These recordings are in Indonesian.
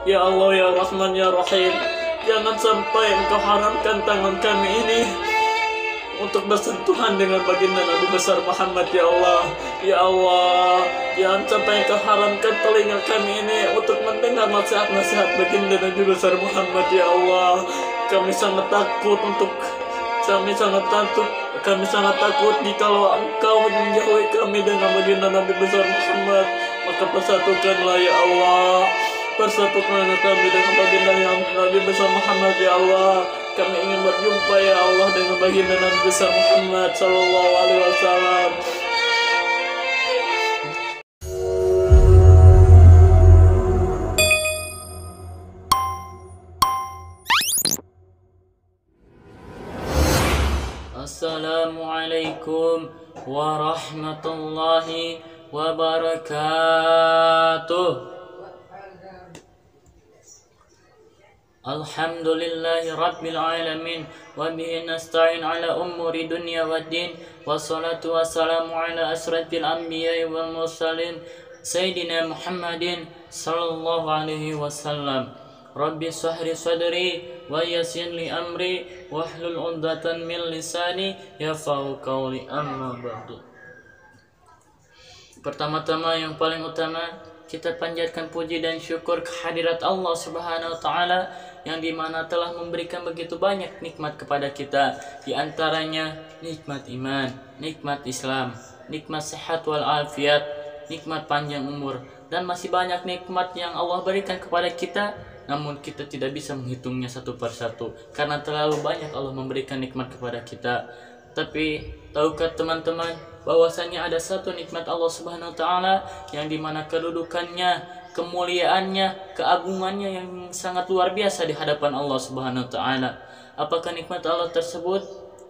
Ya Allah ya Rahman ya Rahim, jangan sampai Engkau haramkan tangan kami ini untuk bersentuhan dengan baginda Nabi besar Muhammad. Ya Allah, ya Allah, jangan sampai Engkau haramkan telinga kami ini untuk mendengar nasihat-nasihat baginda Nabi besar Muhammad. Ya Allah, kami sangat takut kami sangat takut jikalau Engkau menjauhi kami dengan baginda Nabi besar Muhammad. Maka persatukanlah ya Allah, persatukanlah kami dengan baginda yang Nabi besar Muhammad. Ya Allah, kami ingin berjumpa ya Allah dengan baginda Nabi besar Muhammad sallallahu alaihi wasallam. Assalamualaikum warahmatullahi wabarakatuh. Alhamdulillahi rabbil alamin, wa bihi nasta'in ala umuri dunya waddin, wassalatu wassalamu ala asrafil anbiya'i wal mursalin sayyidina Muhammadin sallallahu alaihi wasallam. Rabbi shrah sadri wa yassir li amri wahlul 'uqdatam min lisani yafqahu qawli, amma ba'du. Pertama-tama yang paling utama, kita panjatkan puji dan syukur kehadirat Allah Subhanahu wa taala yang dimana telah memberikan begitu banyak nikmat kepada kita, di antaranya nikmat iman, nikmat Islam, nikmat sehat wal afiat, nikmat panjang umur, dan masih banyak nikmat yang Allah berikan kepada kita, namun kita tidak bisa menghitungnya satu persatu karena terlalu banyak Allah memberikan nikmat kepada kita. Tapi tahukah teman-teman bahwasanya ada satu nikmat Allah Subhanahu wa taala yang dimana kedudukannya, kemuliaannya, keagungannya yang sangat luar biasa di hadapan Allah Subhanahu wa taala. Apakah nikmat Allah tersebut?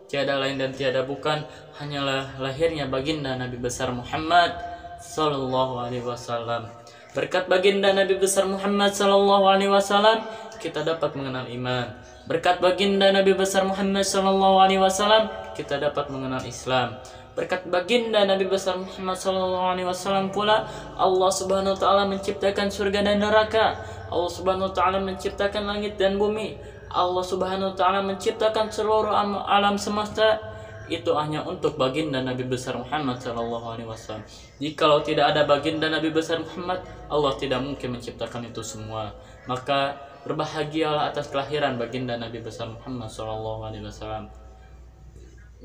Tiada lain dan tiada bukan, hanyalah lahirnya baginda Nabi besar Muhammad sallallahu alaihi wasallam. Berkat baginda Nabi besar Muhammad sallallahu alaihi wasallam, kita dapat mengenal iman. Berkat baginda Nabi besar Muhammad sallallahu alaihi wasallam, kita dapat mengenal Islam. Berkat baginda Nabi besar Muhammad sallallahu alaihi wasallam pula Allah Subhanahu wa taala menciptakan surga dan neraka. Allah Subhanahu wa taala menciptakan langit dan bumi. Allah Subhanahu wa taala menciptakan seluruh alam semesta. Itu hanya untuk baginda Nabi besar Muhammad sallallahu alaihi wasallam. Jikalau tidak ada baginda Nabi besar Muhammad, Allah tidak mungkin menciptakan itu semua. Maka berbahagialah atas kelahiran baginda Nabi besar Muhammad sallallahu alaihi wasallam.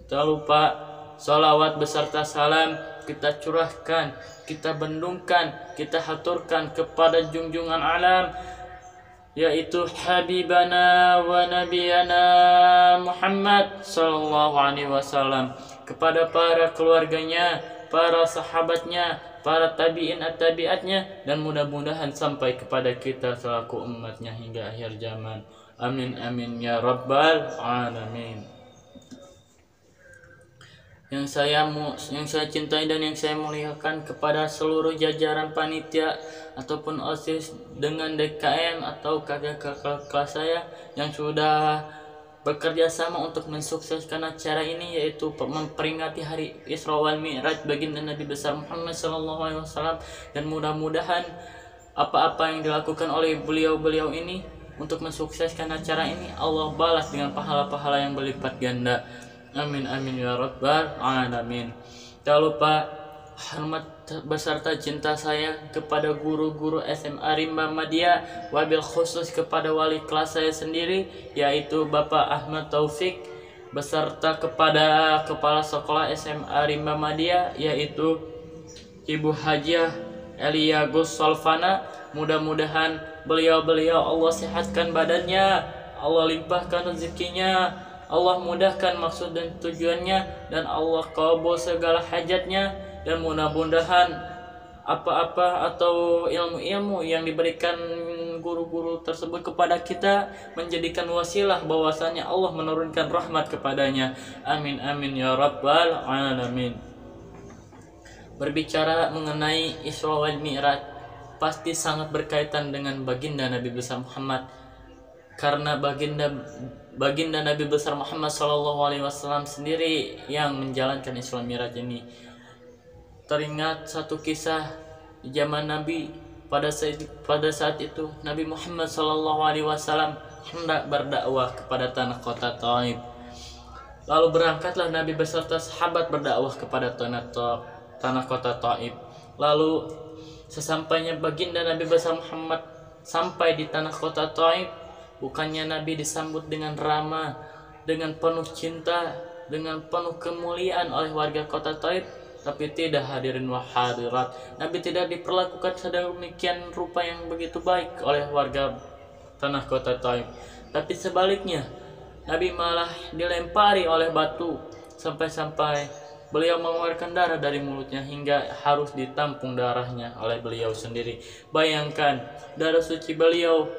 Tak lupa salawat beserta salam kita curahkan, kita bendungkan, kita haturkan kepada junjungan alam, yaitu Habibana wa Nabiyana Muhammad sallallahu alaihi wasallam, kepada para keluarganya, para sahabatnya, para tabi'in at-tabi'atnya, dan mudah-mudahan sampai kepada kita selaku umatnya hingga akhir zaman. Amin amin ya rabbal alamin. Yang saya cintai dan yang saya muliakan kepada seluruh jajaran panitia ataupun OSIS dengan DKM atau kakak-kakak kelas saya yang sudah bekerja sama untuk mensukseskan acara ini, yaitu memperingati hari Isra wal Mi'raj baginda Nabi besar Muhammad sallallahu alaihi wasallam, dan mudah-mudahan apa-apa yang dilakukan oleh beliau-beliau ini untuk mensukseskan acara ini Allah balas dengan pahala-pahala yang berlipat ganda. Amin amin ya rabbal alamin. Tak lupa hormat beserta cinta saya kepada guru-guru SMA Rimba Madya, wabil khusus kepada wali kelas saya sendiri yaitu Bapak Ahmad Taufik, beserta kepada kepala sekolah SMA Rimba Madya yaitu Ibu Hajiah Elia Gus Solvana. Mudah-mudahan beliau-beliau Allah sehatkan badannya, Allah limpahkan rezekinya, Allah mudahkan maksud dan tujuannya, dan Allah kabul segala hajatnya, dan mudah-mudahan apa-apa atau ilmu-ilmu yang diberikan guru-guru tersebut kepada kita menjadikan wasilah bahwasanya Allah menurunkan rahmat kepadanya. Amin amin ya rabbal alamin. Berbicara mengenai Isra wal Mi'raj pasti sangat berkaitan dengan baginda Nabi besar Muhammad, karena baginda Nabi besar Muhammad SAW sendiri yang menjalankan Isra Mi'raj ini. Teringat satu kisah di zaman Nabi pada saat itu Nabi Muhammad SAW hendak berdakwah kepada tanah kota Taif. Lalu berangkatlah Nabi beserta sahabat berdakwah kepada tanah kota Taif. Lalu sesampainya baginda Nabi besar Muhammad sampai di tanah kota Taif, bukannya Nabi disambut dengan ramah, dengan penuh cinta, dengan penuh kemuliaan oleh warga kota Taif, tapi tidak, hadirin wa hadirat. Nabi tidak diperlakukan sedemikian rupa yang begitu baik oleh warga tanah kota Taif, tapi sebaliknya Nabi malah dilempari oleh batu sampai-sampai beliau mengeluarkan darah dari mulutnya hingga harus ditampung darahnya oleh beliau sendiri. Bayangkan, darah suci beliau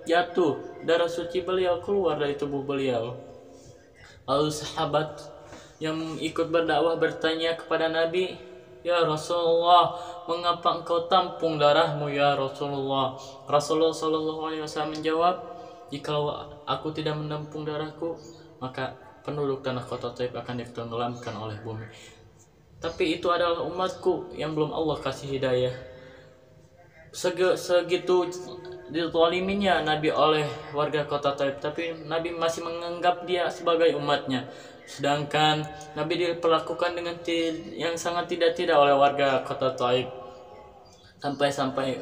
jatuh, darah suci beliau keluar dari tubuh beliau. Lalu sahabat yang ikut berdakwah bertanya kepada Nabi, "Ya Rasulullah, mengapa engkau tampung darahmu ya Rasulullah?" Rasulullah SAW menjawab, "Jikalau aku tidak menampung darahku, maka penduduk tanah kota Taif akan ditenggelamkan oleh bumi. Tapi itu adalah umatku yang belum Allah kasih hidayah." Segitu ditoliminya Nabi oleh warga kota Taif, tapi Nabi masih menganggap dia sebagai umatnya. Sedangkan Nabi diperlakukan dengan yang sangat tidak oleh warga kota Taif. Sampai-sampai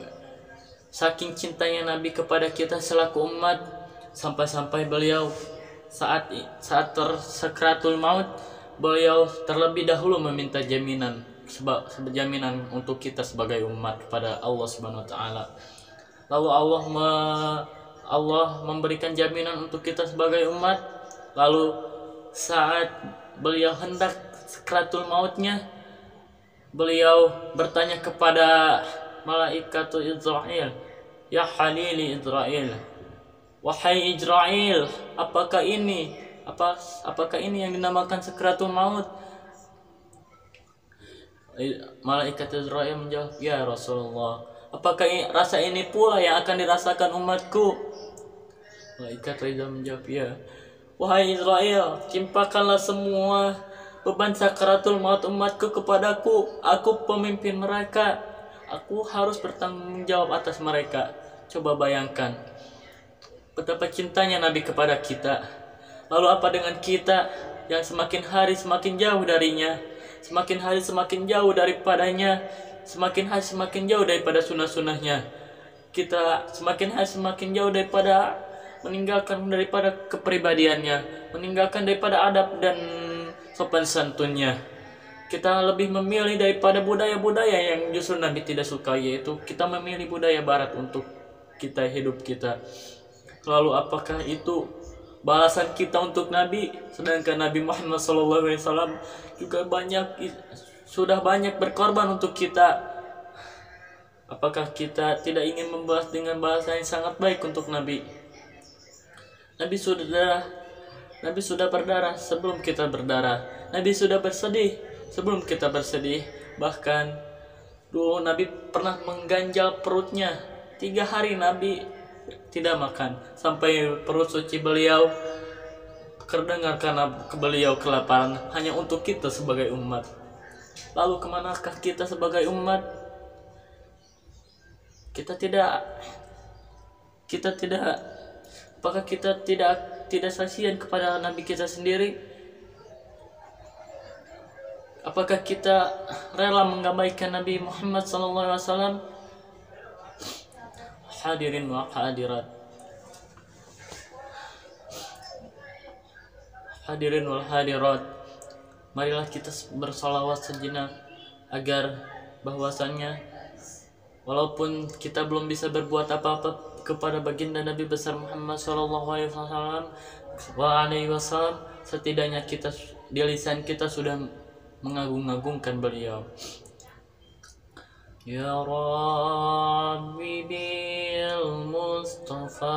saking cintanya Nabi kepada kita selaku umat, sampai-sampai beliau saat tersakratul maut, beliau terlebih dahulu meminta jaminan untuk kita sebagai umat kepada Allah Subhanahu wa taala. Lalu Allah memberikan jaminan untuk kita sebagai umat. Lalu saat beliau hendak sakratul mautnya, beliau bertanya kepada malaikat Israel, "Ya Halili Israel, wahai Israel, apakah ini yang dinamakan sakratul maut?" Malaikat Israel menjawab, "Ya Rasulullah, apakah rasa ini pula yang akan dirasakan umatku?" Malaikat Israel menjawab, "Ya." "Wahai Israel, timpakanlah semua beban sakratul maut umatku kepadaku. Aku pemimpin mereka. Aku harus bertanggung jawab atas mereka." Coba bayangkan betapa cintanya Nabi kepada kita. Lalu apa dengan kita yang semakin hari semakin jauh darinya, semakin hari semakin jauh daripadanya, semakin hari semakin jauh daripada sunnah-sunnahnya. Kita semakin hari semakin jauh meninggalkan daripada kepribadiannya, meninggalkan daripada adab dan sopan santunnya. Kita lebih memilih daripada budaya-budaya yang justru Nabi tidak suka, yaitu kita memilih budaya barat untuk hidup kita. Lalu apakah itu balasan kita untuk Nabi? Sedangkan Nabi Muhammad SAW juga sudah banyak berkorban untuk kita. Apakah kita tidak ingin membalas dengan bahasa yang sangat baik untuk Nabi? Nabi sudah berdarah sebelum kita berdarah. Nabi sudah bersedih sebelum kita bersedih. Bahkan dulu Nabi pernah mengganjal perutnya 3 hari Nabi tidak makan, sampai perut suci beliau terdengar karena beliau kelaparan, hanya untuk kita sebagai umat. Lalu kemanakah kita sebagai umat? Apakah kita tidak saksian kepada Nabi kita sendiri? Apakah kita rela mengabaikan Nabi Muhammad SAW? Hadirin wa hadirat, hadirin wal hadirat, marilah kita bersolawat sejenak agar bahwasannya walaupun kita belum bisa berbuat apa-apa kepada baginda Nabi besar Muhammad SAW, setidaknya di lisan kita sudah mengagung-agungkan beliau. Ya Rabbi bil Mustafa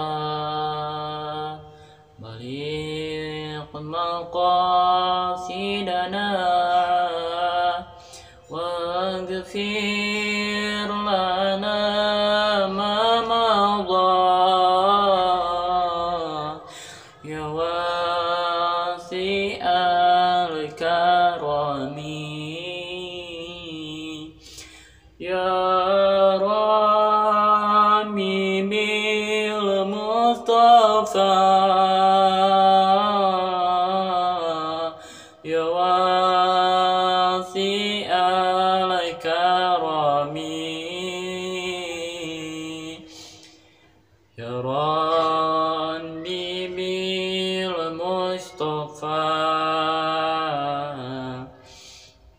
baligh maqasidana waghfir lana ma madha ya wasi'al karami ya Rabbi المصطفى يا واسع الكرم يا راني بالمصطفى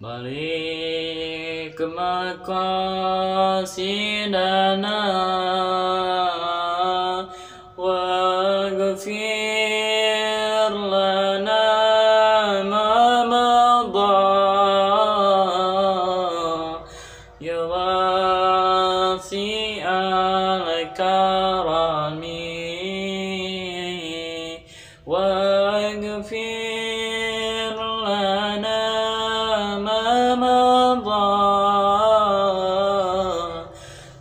بلغ مقاصدنا واغفر لنا ما مضى يا واسع الكرم واغفر لنا ما مضى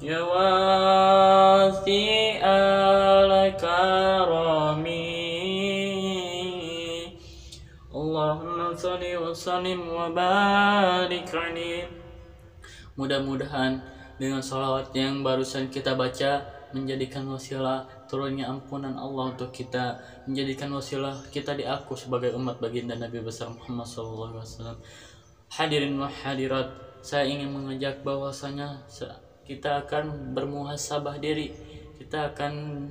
يا واسع الكرم اللهم صل وسلم وبارك عليه. Mudah-mudahan dengan salawat yang barusan kita baca menjadikan wasilah turunnya ampunan Allah untuk kita, menjadikan wasilah kita diaku sebagai umat baginda Nabi besar Muhammad SAW. Hadirin wa hadirat, saya ingin mengajak bahwasanya kita akan bermuhasabah diri, kita akan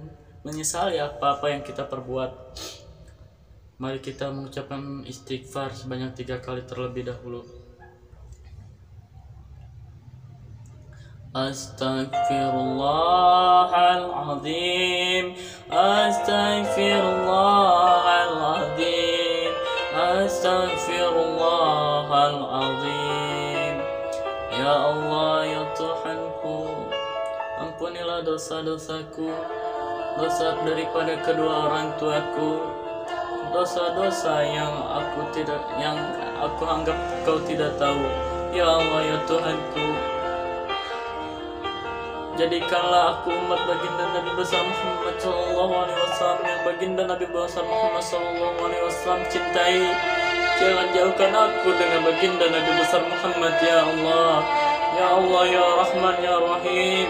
menyesali apa-apa yang kita perbuat. Mari kita mengucapkan istighfar sebanyak 3 kali terlebih dahulu. Astaghfirullahaladzim, astaghfirullahaladzim, astaghfirullahaladzim. Ya Allah, ya Tuhanku, ampunilah dosa-dosaku, dosa daripada kedua orang tuaku, dosa-dosa yang aku anggap Kau tidak tahu. Ya Allah, ya Tuhanku, jadikanlah aku umat baginda Nabi besar Muhammad SAW yang baginda Nabi besar Muhammad SAW cintai. Jangan jauhkan aku dengan baginda Nabi besar Muhammad. Ya Allah, ya Allah, ya Rahman, ya Rahim.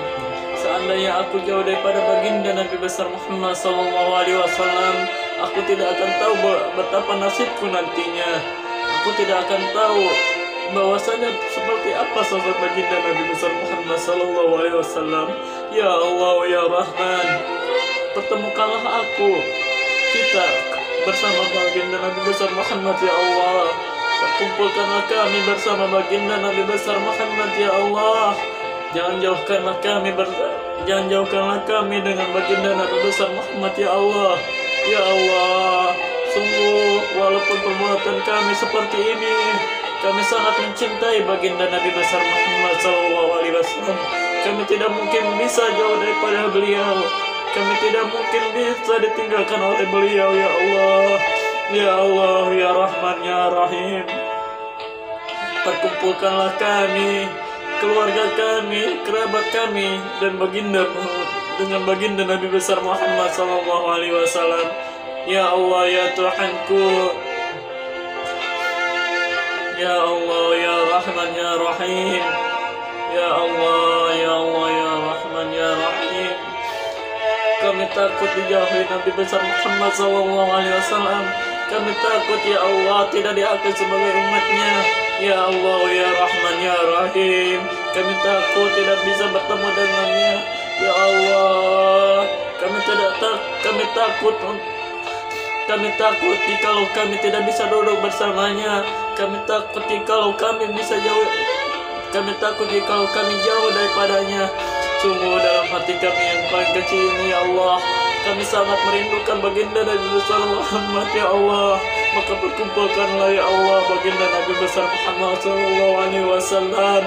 Seandainya aku jauh daripada baginda Nabi besar Muhammad SAW, aku tidak akan tahu betapa nasibku nantinya. Aku tidak akan tahu bahwasanya seperti apa sosok baginda Nabi besar Muhammad SAW. Ya Allah, ya Rahman, pertemukanlah kita bersama baginda Nabi besar Muhammad. Ya Allah, perkumpulkanlah kami bersama baginda Nabi besar Muhammad. Ya Allah, jangan jauhkanlah kami dengan baginda Nabi besar Muhammad. Ya Allah, ya Allah, sungguh walaupun perbuatan kami seperti ini, kami sangat mencintai baginda Nabi besar Muhammad SAW. Kami tidak mungkin bisa jauh daripada beliau. Kami tidak mungkin bisa ditinggalkan oleh beliau. Ya Allah, ya Allah, ya Rahman, ya Rahim. Perkumpulkanlah kami, keluarga kami, kerabat kami, dan dengan baginda Nabi besar Muhammad SAW. Ya Allah, ya Tuhanku, ya Allah, ya Rahman, ya Rahim. Ya Allah, ya Allah, ya Rahman, ya Rahim. Kami takut dijauhi Nabi besar Muhammad SAW. Kami takut, ya Allah, tidak diakui sebagai umatnya. Ya Allah, ya Rahman, ya Rahim. Kami takut tidak bisa bertemu dengannya. Ya Allah, kami takut jikalau kami tidak bisa duduk bersamanya. Kami takut jikalau kami jauh daripadanya. Sungguh dalam hati kami yang paling kecil ini, ya Allah, kami sangat merindukan baginda Nabi besar Muhammad. Ya Allah, maka berkumpulkanlah ya Allah baginda Nabi besar Muhammad SAW.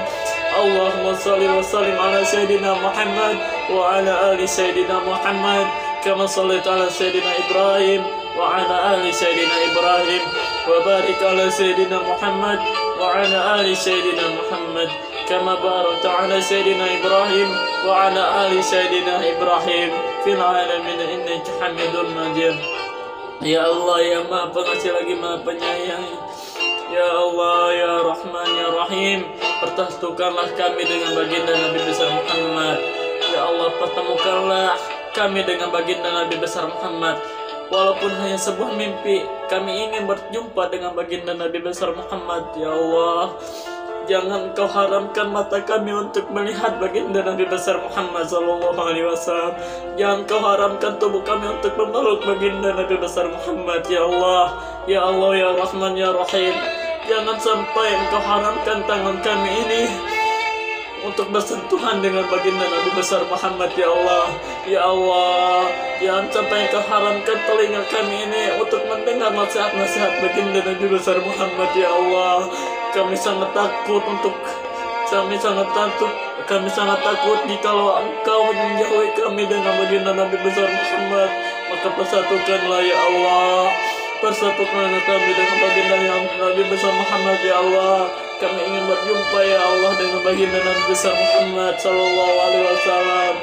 Allahumma salli wa sallim ala Sayyidina Muhammad wa ala ali Sayyidina Muhammad kama sallaita ala Sayyidina Ibrahim wa ala ali Sayyidina Ibrahim wa barik ala Sayyidina Muhammad wa ala ali Sayyidina Muhammad kama barakta ala Sayyidina Ibrahim wa ala ali Sayyidina Ibrahim fil alamin innaka Hamidum Majid. Ya Allah, ya Maha Pengasih lagi Maha Penyayang. Ya Allah, ya Rahman, ya Rahim, pertemukanlah kami dengan baginda Nabi besar Muhammad. Ya Allah, pertemukanlah kami dengan baginda Nabi besar Muhammad. Walaupun hanya sebuah mimpi, kami ingin berjumpa dengan baginda Nabi besar Muhammad. Ya Allah, jangan Kau haramkan mata kami untuk melihat baginda Nabi besar Muhammad sallallahu alaihi wasallam. Jangan Kau haramkan tubuh kami untuk memeluk baginda Nabi besar Muhammad. Ya Allah, ya Allah, ya Rahman, ya Rahim. Jangan sampai Engkau haramkan tangan kami ini untuk bersentuhan dengan baginda Nabi besar Muhammad. Ya Allah, ya Allah, jangan sampai Engkau haramkan telinga kami ini untuk mendengar nasihat-nasihat baginda Nabi besar Muhammad. Ya Allah, kami sangat takut jikalau Engkau menjauhi kami dengan baginda Nabi besar Muhammad. Maka persatukanlah ya Allah, persatukanlah kami dengan baginda Nabi besar Muhammad. Ya Allah, kami ingin berjumpa ya Allah dengan baginda Nabi besar Muhammad sallallahu alaihi wasallam.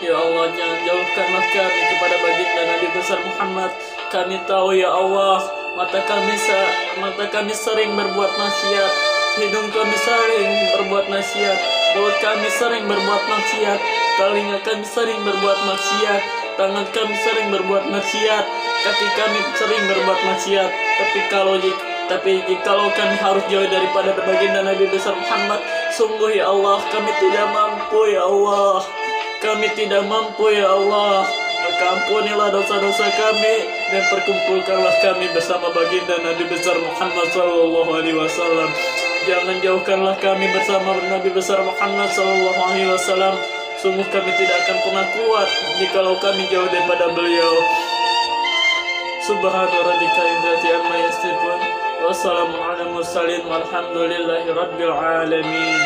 Ya Allah, jangan jauhkanlah kami kepada baginda Nabi besar Muhammad. Kami tahu ya Allah, mata kami sering berbuat maksiat, hidung kami sering berbuat maksiat, mulut kami sering berbuat maksiat, telinga kami sering berbuat maksiat, tangan kami sering berbuat maksiat, kaki kami sering berbuat maksiat. Tapi jikalau kami harus jauh daripada baginda Nabi besar Muhammad, sungguh ya Allah, kami tidak mampu ya Allah. Kami tidak mampu ya Allah. Maka ampunilah dosa-dosa kami dan perkumpulkanlah kami bersama baginda Nabi besar Muhammad sallallahu alaihi wasallam. Jangan jauhkanlah kami bersama Nabi besar Muhammad sallallahu alaihi wasallam. Sungguh kami tidak akan pernah kuat jikalau kami jauh daripada beliau. Subhana rabbika izzati amma yasifun. Wassalamu ala mursalin walhamdulillahi rabbil alamin.